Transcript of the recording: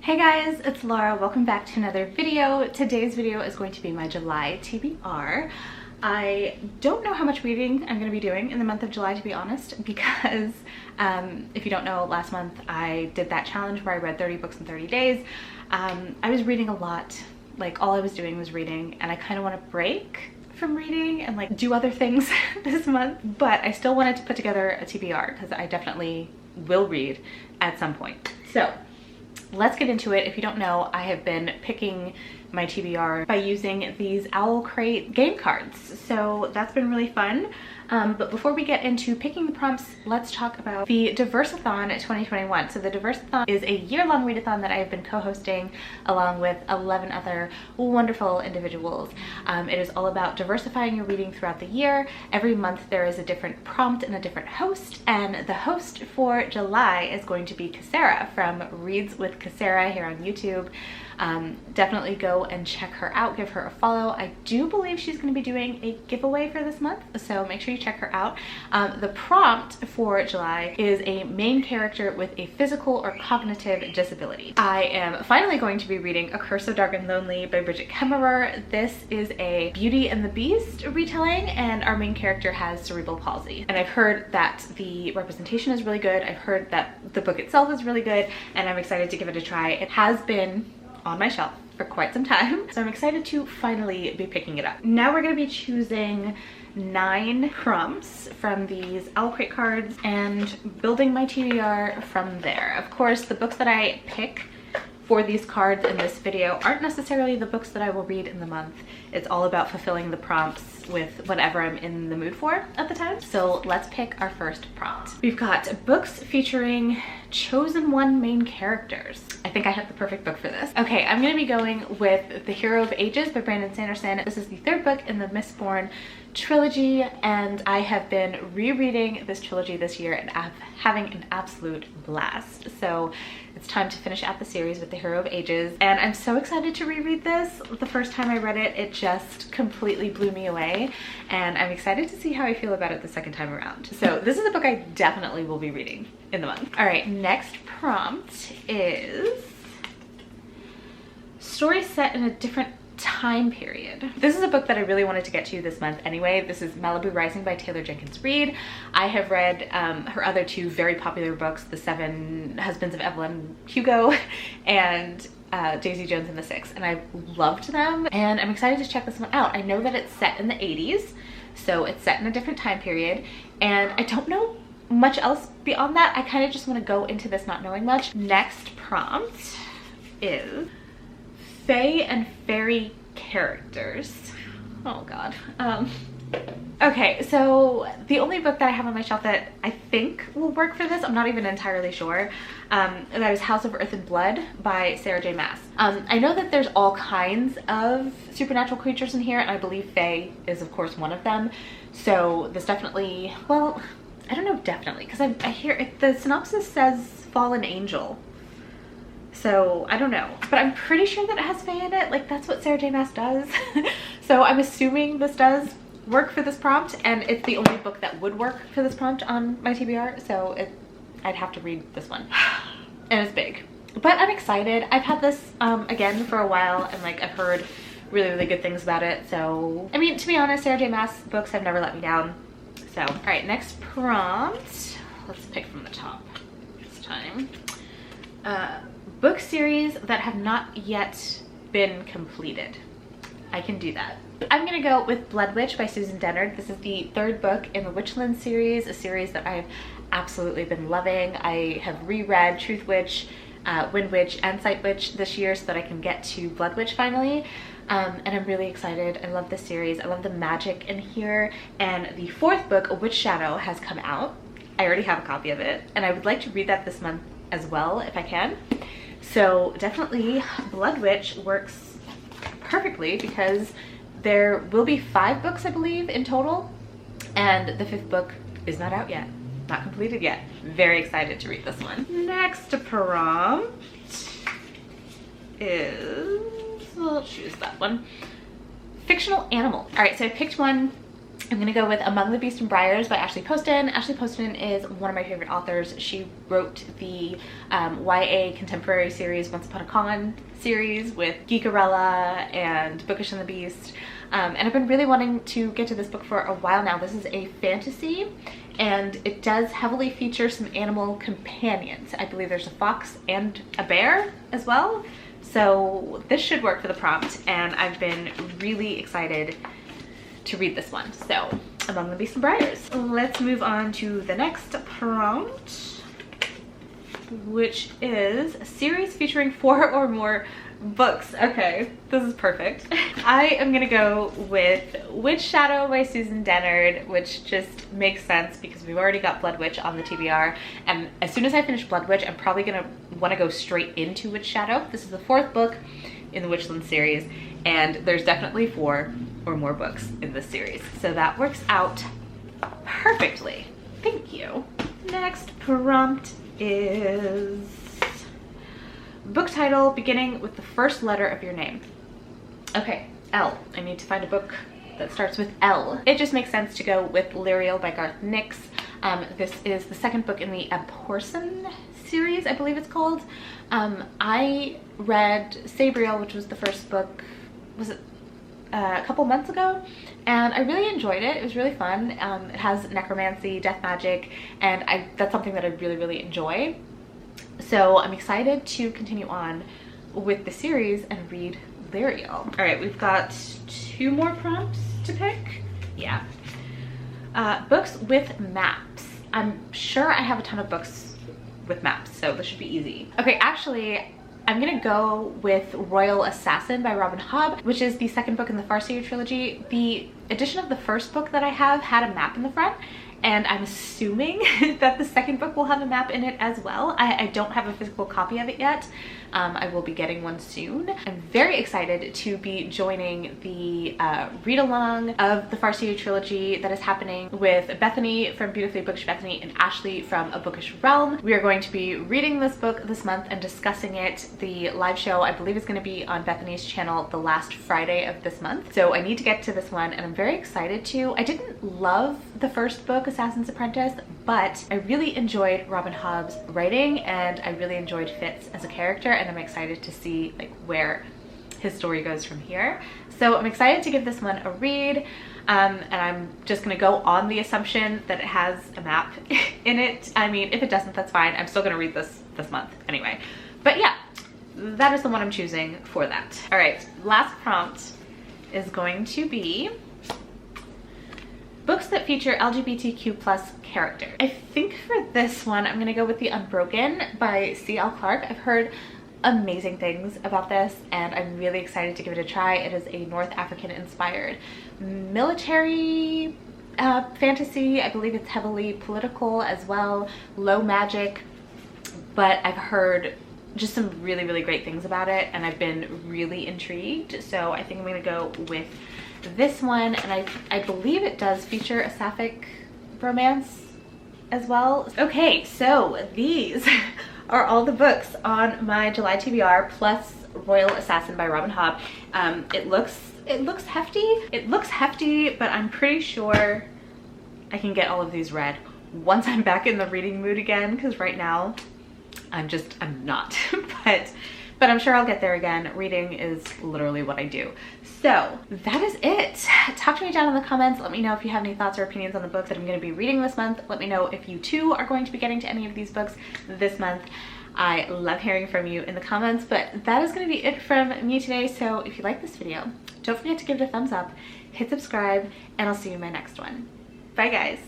Hey guys, it's Laura. Welcome back to another video. Today's video is going to be my July TBR. I don't know how much reading I'm going to be doing in the month of July, to be honest, because if you don't know, last month I did that challenge where I read 30 books in 30 days. I was reading a lot, like all I was doing was reading, and I kind of want to break from reading and like do other things this month, but I still wanted to put together a TBR because I definitely will read at some point. So let's get into it. If you don't know, I have been picking my TBR by using these Owl Crate game cards. So that's been really fun. But before we get into picking the prompts, let's talk about the Diverseathon 2021. So the Diverseathon is a year-long readathon that I have been co-hosting along with 11 other wonderful individuals. It is all about diversifying your reading throughout the year. Every month there is a different prompt and a different host, and the host for July is going to be Casera from Reads with Casera here on YouTube. Definitely go and check her out, give her a follow. I do believe she's going to be doing a giveaway for this month, so make sure you check her out. The prompt for July is a main character with a physical or cognitive disability. I am finally going to be reading A Curse of Dark and Lonely by Bridget Kemmerer. This is a Beauty and the Beast retelling, and our main character has cerebral palsy. And I've heard that the representation is really good. I've heard that the book itself is really good, and I'm excited to give it a try. It has been on my shelf for quite some time, so I'm excited to finally be picking it up. Now we're going to be choosing 9 prompts from these Owl Crate cards and building my TBR from there. Of course, the books that I pick for these cards in this video aren't necessarily the books that I will read in the month. It's all about fulfilling the prompts with whatever I'm in the mood for at the time. So let's pick our first prompt. We've got books featuring chosen one main characters. I think I have the perfect book for this. Okay, I'm gonna be going with The Hero of Ages by Brandon Sanderson. This is the 3rd book in the Mistborn trilogy, and I have been rereading this trilogy this year and I'm having an absolute blast. So it's time to finish out the series with The Hero of Ages, and I'm so excited to reread this. The first time I read it, it just completely blew me away, and I'm excited to see how I feel about it the second time around. So this is a book I definitely will be reading in the month. All right, next prompt is story set in a different time period. This is a book that I really wanted to get to this month anyway. This is Malibu Rising by Taylor Jenkins Reid. I have read her other 2 very popular books, The 7 Husbands of Evelyn Hugo and Daisy Jones and the Six, and I loved them, and I'm excited to check this one out. I know that it's set in the 80s, so it's set in a different time period, and I don't know much else beyond that. I kind of just want to go into this not knowing much. Next prompt is Fae and Fairy characters. Oh god. Okay, so the only book that I have on my shelf that I think will work for this, I'm not even entirely sure, that is House of Earth and Blood by Sarah J. Maas. I know that there's all kinds of supernatural creatures in here, and I believe Fae is of course one of them. So this definitely, well, I don't know if definitely, because I hear the synopsis says fallen angel. So I don't know, but I'm pretty sure that it has Fae in it. Like, that's what Sarah J. Maas does. So I'm assuming this does work for this prompt, and it's the only book that would work for this prompt on my TBR. So I'd have to read this one, and it's big, but I'm excited. I've had this again for a while, and like I've heard really, really good things about it. So I mean, to be honest, Sarah J. Maas books have never let me down. So all right, next prompt. Let's pick from the top this time. Book series that have not yet been completed. I can do that. I'm gonna go with Blood Witch by Susan Dennard. This is the 3rd book in the Witchland series, a series that I've absolutely been loving. I have reread Truth Witch, Wind Witch, and Sight Witch this year so that I can get to Blood Witch finally. And I'm really excited. I love this series. I love the magic in here. And the 4th book, A Witch Shadow, has come out. I already have a copy of it, and I would like to read that this month as well if I can. So definitely Blood Witch works perfectly because there will be 5 books, I believe, in total, and the 5th book is not out yet, not completed yet. Very excited to read this one. Next prompt is, we'll choose that one, fictional animal. All right, so I picked one I'm gonna go with Among the Beast and Briars by Ashley Poston. Ashley Poston is one of my favorite authors. She wrote the YA contemporary series Once Upon a Con series with Geekarella and Bookish and the Beast. And I've been really wanting to get to this book for a while now. This is a fantasy, and it does heavily feature some animal companions. I believe there's a fox and a bear as well. So this should work for the prompt, and I've been really excited to read this one. So Among the Beast and Briars. Let's move on to the next prompt, which is a series featuring 4 or more books. Okay, this is perfect. I am gonna go with Witch Shadow by Susan Dennard, which just makes sense because we've already got Blood Witch on the TBR, and as soon as I finish Blood Witch, I'm probably gonna want to go straight into Witch Shadow. This is the 4th book in the Witchland series, and there's definitely 4 or more books in this series, so that works out perfectly. Thank you. Next prompt is book title beginning with the first letter of your name. Okay, L. I need to find a book that starts with L. It just makes sense to go with Lyriel by Garth Nix. This is the 2nd book in the Abookcircus series, I believe it's called. I read Sabriel, which was the first book, was it a couple months ago, and I really enjoyed it. It was really fun. It has necromancy, death magic, and that's something that I really enjoy. So I'm excited to continue on with the series and read Lyriel. All right, we've got 2 more prompts to pick. Yeah. Books with maps. I'm sure I have a ton of books with maps, so this should be easy. Okay, actually, I'm gonna go with Royal Assassin by Robin Hobb, which is the 2nd book in the Farseer trilogy. The edition of the 1st book that I have had a map in the front, and I'm assuming that the 2nd book will have a map in it as well. I don't have a physical copy of it yet. I will be getting one soon. I'm very excited to be joining the read-along of the Farseer trilogy that is happening with Bethany from Beautifully Bookish Bethany and Ashley from A Bookish Realm. We are going to be reading this book this month and discussing it. The live show, I believe, is going to be on Bethany's channel the last Friday of this month. So I need to get to this one, and I'm very excited to. I didn't love the 1st book, Assassin's Apprentice, but I really enjoyed Robin Hobb's writing, and I really enjoyed Fitz as a character, and I'm excited to see like where his story goes from here. So I'm excited to give this one a read, and I'm just gonna go on the assumption that it has a map in it. I mean, if it doesn't, that's fine. I'm still gonna read this month anyway. But yeah, that is the one I'm choosing for that. All right, last prompt is going to be books that feature LGBTQ+ characters. I think for this one, I'm gonna go with The Unbroken by C.L. Clarke. I've heard amazing things about this, and I'm really excited to give it a try. It is a North African inspired military fantasy. I believe it's heavily political as well, low magic, but I've heard just some really great things about it, and I've been really intrigued. So I think I'm gonna go with this one, and I believe it does feature a sapphic romance as well. Okay, so these are all the books on my July TBR plus Royal Assassin by Robin Hobb. It looks hefty. It looks hefty, but I'm pretty sure I can get all of these read once I'm back in the reading mood again, because right now I'm not. but I'm sure I'll get there again. Reading is literally what I do. So that is it. Talk to me down in the comments. Let me know if you have any thoughts or opinions on the books that I'm going to be reading this month. Let me know if you too are going to be getting to any of these books this month. I love hearing from you in the comments, but that is going to be it from me today. So if you like this video, don't forget to give it a thumbs up, hit subscribe, and I'll see you in my next one. Bye guys.